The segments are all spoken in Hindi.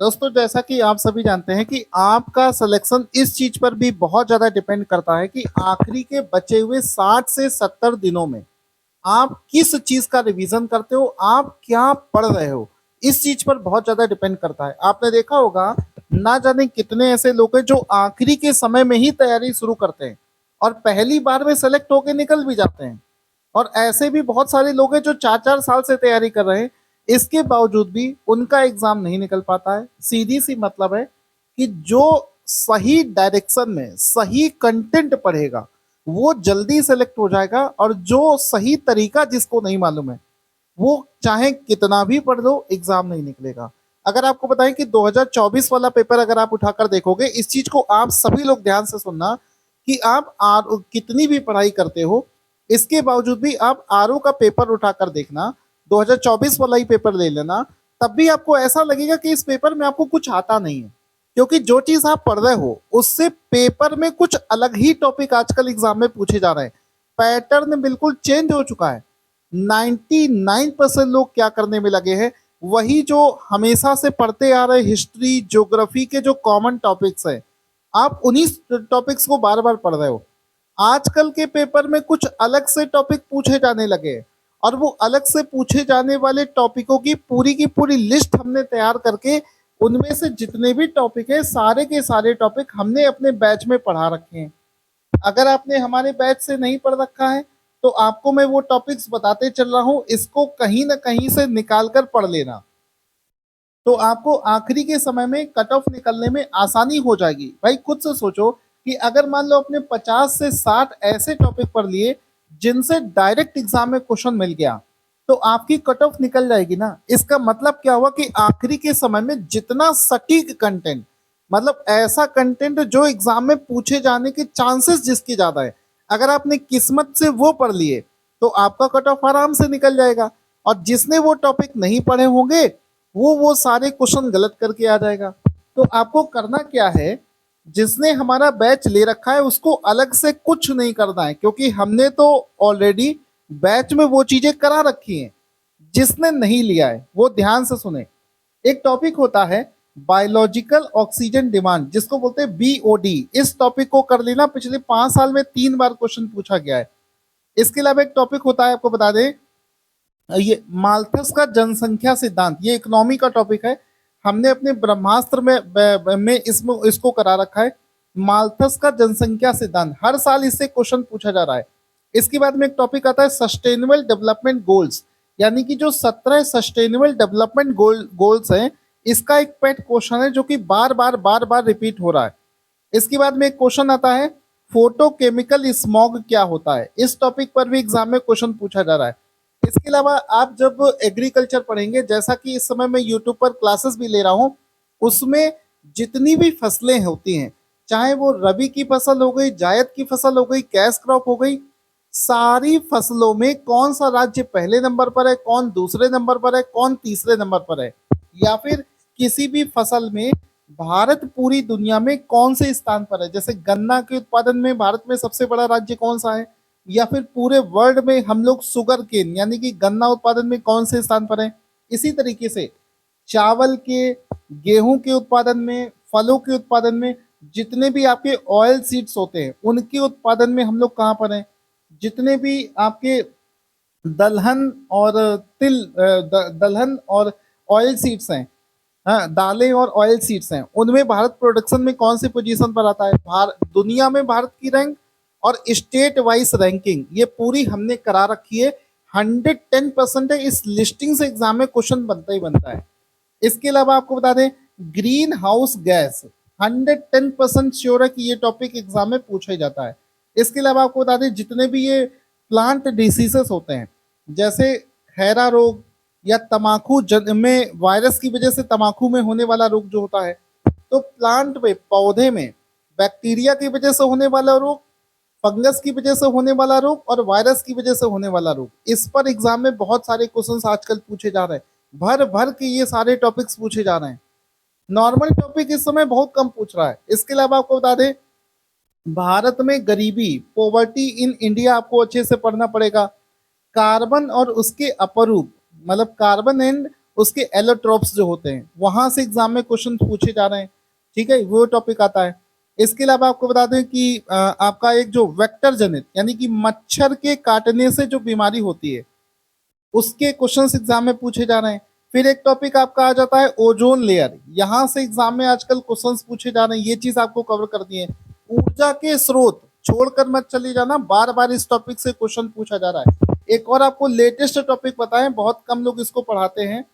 दोस्तों, जैसा कि आप सभी जानते हैं कि आपका सिलेक्शन इस चीज पर भी बहुत ज्यादा डिपेंड करता है कि आखिरी के बचे हुए 60 से 70 दिनों में आप किस चीज का रिवीजन करते हो, आप क्या पढ़ रहे हो। इस चीज पर बहुत ज्यादा डिपेंड करता है। आपने देखा होगा, ना जाने कितने ऐसे लोग हैं जो आखिरी के समय में ही तैयारी शुरू करते हैं और पहली बार में सेलेक्ट होके निकल भी जाते हैं। और ऐसे भी बहुत सारे लोग हैं जो 4-4 साल से तैयारी कर रहे हैं, इसके बावजूद भी उनका एग्जाम नहीं निकल पाता है। सीधी सी मतलब है कि जो सही डायरेक्शन में सही कंटेंट पढ़ेगा वो जल्दी सेलेक्ट हो जाएगा, और जो सही तरीका जिसको नहीं मालूम है वो चाहे कितना भी पढ़ लो एग्जाम नहीं निकलेगा। अगर आपको बताएं कि 2024 वाला पेपर अगर आप उठाकर देखोगे, इस चीज को आप सभी लोग ध्यान से सुनना कि आप कितनी भी पढ़ाई करते हो, इसके बावजूद भी आप आरओ का पेपर उठाकर देखना, 2024 वाला ही पेपर ले लेना, तब भी आपको ऐसा लगेगा कि इस पेपर में आपको कुछ आता नहीं है। क्योंकि जो चीज आप पढ़ रहे हो उससे पेपर में कुछ अलग ही टॉपिक आजकल एग्जाम में पूछे जा रहे हैं। पैटर्न बिल्कुल चेंज हो चुका है। 99% लोग क्या करने में लगे हैं, वही जो हमेशा से पढ़ते आ रहे हिस्ट्री ज्योग्राफी के जो कॉमन टॉपिक्स है, आप उन्हीं टॉपिक्स को बार बार पढ़ रहे हो। आजकल के पेपर में कुछ अलग से टॉपिक पूछे जाने लगे हैं, और वो अलग से पूछे जाने वाले टॉपिकों की पूरी लिस्ट हमने तैयार करके उनमें से जितने भी टॉपिक है सारे के सारे टॉपिक हमने अपने बैच में पढ़ा रखे हैं। अगर आपने हमारे बैच से नहीं पढ़ रखा है तो आपको मैं वो टॉपिक्स बताते चल रहा हूँ, इसको कहीं ना कहीं से निकाल कर पढ़ लेना, तो आपको आखिरी के समय में कट ऑफ निकलने में आसानी हो जाएगी। भाई खुद से सोचो कि अगर मान लो अपने 50 से 60 ऐसे टॉपिक पढ़ लिए जिनसे डायरेक्ट एग्जाम में क्वेश्चन मिल गया, तो आपकी कट ऑफ निकल जाएगी ना। इसका मतलब क्या हुआ कि आखिरी के समय में जितना सटीक कंटेंट, मतलब ऐसा कंटेंट जो एग्जाम में पूछे जाने के चांसेस जिसकी ज्यादा है, अगर आपने किस्मत से वो पढ़ लिए तो आपका कट ऑफ आराम से निकल जाएगा। और जिसने वो टॉपिक नहीं पढ़े होंगे वो सारे क्वेश्चन गलत करके आ जाएगा। तो आपको करना क्या है, जिसने हमारा बैच ले रखा है उसको अलग से कुछ नहीं करना है, क्योंकि हमने तो ऑलरेडी बैच में वो चीजें करा रखी हैं। जिसने नहीं लिया है वो ध्यान से सुने। एक टॉपिक होता है बायोलॉजिकल ऑक्सीजन डिमांड, जिसको बोलते हैं बीओडी। इस टॉपिक को कर लेना, पिछले 5 साल में 3 बार क्वेश्चन पूछा गया है। इसके अलावा एक टॉपिक होता है, आपको बता दें, ये माल्थस का जनसंख्या सिद्धांत, ये इकोनॉमी का टॉपिक है। हमने अपने ब्रह्मास्त्र में इसको करा रखा है। माल्थस का जनसंख्या सिद्धांत हर साल इससे क्वेश्चन पूछा जा रहा है। इसके बाद में एक टॉपिक आता है सस्टेनेबल डेवलपमेंट गोल्स, यानी कि जो 17 सस्टेनेबल डेवलपमेंट गोल्स हैं, इसका एक पेट क्वेश्चन है जो कि बार बार रिपीट हो रहा है। इसके बाद में एक क्वेश्चन आता है फोटोकेमिकल स्मॉग क्या होता है। इस टॉपिक पर भी एग्जाम में क्वेश्चन पूछा जा रहा है। इसके अलावा आप जब एग्रीकल्चर पढ़ेंगे, जैसा कि इस समय मैं यूट्यूब पर क्लासेस भी ले रहा हूँ, उसमें जितनी भी फसलें होती हैं, चाहे वो रबी की फसल हो गई, जायद की फसल हो गई, कैश क्रॉप हो गई, सारी फसलों में कौन सा राज्य पहले नंबर पर है, कौन दूसरे नंबर पर है, कौन तीसरे नंबर पर है, या फिर किसी भी फसल में भारत पूरी दुनिया में कौन से स्थान पर है। जैसे गन्ना के उत्पादन में भारत में सबसे बड़ा राज्य कौन सा है, या फिर पूरे वर्ल्ड में हम लोग शुगर केन यानी कि गन्ना उत्पादन में कौन से स्थान पर है। इसी तरीके से चावल के, गेहूं के उत्पादन में, फलों के उत्पादन में, जितने भी आपके ऑयल सीड्स होते हैं उनके उत्पादन में हम लोग कहाँ पर हैं। जितने भी आपके दलहन और दलहन और ऑयल सीड्स हैं, हाँ, दालें और ऑयल सीड्स हैं, उनमें भारत प्रोडक्शन में कौन सी पोजीशन पर आता है। दुनिया में भारत की रैंक और स्टेट वाइज रैंकिंग ये पूरी हमने करा रखी है। 110% है, इस लिस्टिंग से एग्जाम में क्वेश्चन बनता ही बनता है। इसके अलावा आपको बता दें, ग्रीन हाउस गैस, 110% श्योर है कि ये टॉपिक एग्जाम में पूछा ही जाता है। इसके अलावा आपको बता दें, जितने भी ये प्लांट डिसीजेस होते हैं, जैसे खैरा रोग या तमाकू में वायरस की वजह से तमाकू में होने वाला रोग जो होता है, तो प्लांट में, पौधे में बैक्टीरिया की वजह से होने वाला रोग, फंगस की वजह से होने वाला रोग और वायरस की वजह से होने वाला रोग, इस पर एग्जाम में बहुत सारे क्वेश्चंस आजकल पूछे जा रहे हैं। भर भर के ये सारे टॉपिक्स पूछे जा रहे हैं। नॉर्मल टॉपिक इस समय बहुत कम पूछ रहा है। इसके अलावा आपको बता दें, भारत में गरीबी, पॉवर्टी इन इंडिया, आपको अच्छे से पढ़ना पड़ेगा। कार्बन और उसके अपरूप, मतलब कार्बन एंड उसके एलोट्रोप्स जो होते हैं वहां से एग्जाम में क्वेश्चन पूछे जा रहे हैं, ठीक है, वो टॉपिक आता है। इसके अलावा आपको बता दें कि आपका एक जो वेक्टर जनित यानी कि मच्छर के काटने से जो बीमारी होती है उसके क्वेश्चंस एग्जाम में पूछे जा रहे हैं। फिर एक टॉपिक आपका आ जाता है ओजोन लेयर, यहां से एग्जाम में आजकल क्वेश्चंस पूछे जा रहे हैं, ये चीज आपको कवर कर दी है। ऊर्जा के स्रोत छोड़कर मत चले जाना, बार बार इस टॉपिक से क्वेश्चन पूछा जा रहा है। एक और आपको लेटेस्ट टॉपिक बताएं, बहुत कम लोग इसको पढ़ाते हैं,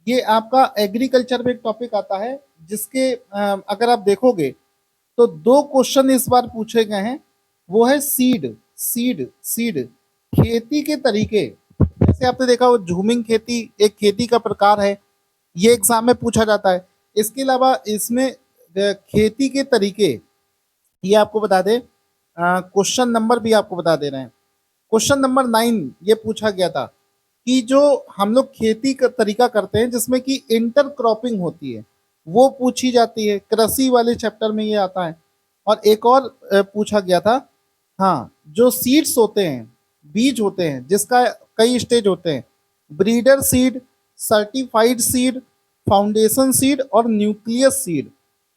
ये आपका एग्रीकल्चर में एक टॉपिक आता है जिसके अगर आप देखोगे तो 2 क्वेश्चन इस बार पूछे गए हैं, वो है सीड सीड सीड खेती के तरीके। जैसे आपने देखा वो झूमिंग खेती एक खेती का प्रकार है, ये एग्जाम में पूछा जाता है। इसके अलावा इसमें खेती के तरीके ये आपको बता दें, क्वेश्चन नंबर भी आपको बता दे रहे हैं। क्वेश्चन नंबर 9 ये पूछा गया था कि जो हम लोग खेती का तरीका करते हैं जिसमें कि इंटर क्रॉपिंग होती है वो पूछी जाती है, कृषि वाले चैप्टर में ये आता है। और एक और पूछा गया था, हाँ, जो सीड्स होते हैं, बीज होते हैं जिसका कई स्टेज होते हैं, breeder seed, certified seed, foundation seed और न्यूक्लियस सीड।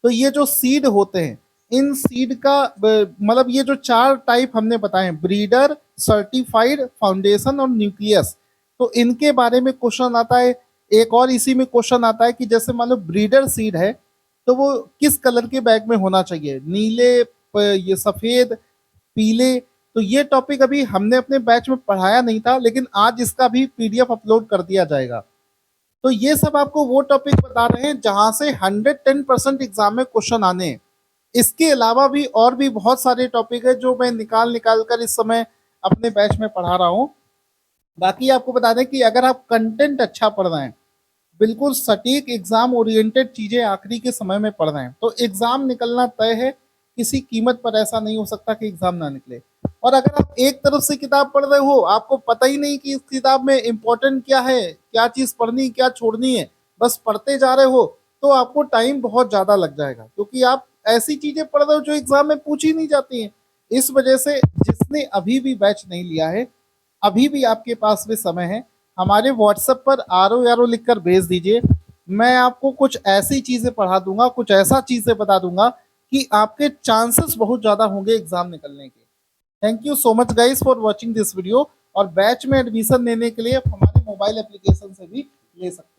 तो ये जो सीड होते हैं इन सीड का मतलब ये जो 4 टाइप हमने बताए हैं, ब्रीडर, सर्टिफाइड, फाउंडेशन और न्यूक्लियस, तो इनके बारे में क्वेश्चन आता है। एक और इसी में क्वेश्चन आता है कि जैसे मान लो ब्रीडर सीड है तो वो किस कलर के बैग में होना चाहिए, नीले, ये सफेद, पीले। तो ये टॉपिक अभी हमने अपने बैच में पढ़ाया नहीं था, लेकिन आज इसका भी पीडीएफ अपलोड कर दिया जाएगा। तो ये सब आपको वो टॉपिक बता रहे हैं जहां से 110% एग्जाम में क्वेश्चन आने हैं। इसके अलावा भी और भी बहुत सारे टॉपिक है जो मैं निकाल निकाल कर इस समय अपने बैच में पढ़ा रहा हूँ। बाकी आपको बता दें कि अगर आप कंटेंट अच्छा पढ़ रहे हैं, बिल्कुल सटीक एग्जाम ओरिएंटेड चीजें आखिरी के समय में पढ़ रहे हैं, तो एग्जाम निकलना तय है। किसी कीमत पर ऐसा नहीं हो सकता कि एग्जाम ना निकले। और अगर आप एक तरफ से किताब पढ़ रहे हो, आपको पता ही नहीं कि इस किताब में इंपॉर्टेंट क्या है, क्या चीज पढ़नी क्या छोड़नी है, बस पढ़ते जा रहे हो, तो आपको टाइम बहुत ज्यादा लग जाएगा, क्योंकि आप ऐसी चीजें पढ़ रहे हो जो एग्जाम में पूछी नहीं जाती हैं। इस वजह से जिसने अभी भी बैच नहीं लिया है, अभी भी आपके पास में समय है, हमारे व्हाट्सएप पर आरो यारो लिखकर भेज दीजिए। मैं आपको कुछ ऐसी चीजें पढ़ा दूंगा, कुछ ऐसा चीजें बता दूंगा कि आपके चांसेस बहुत ज्यादा होंगे एग्जाम निकलने के। Thank you so much guys for watching this video. और बैच में एडमिशन लेने के लिए आप हमारे मोबाइल एप्लीकेशन से भी ले सकते हैं।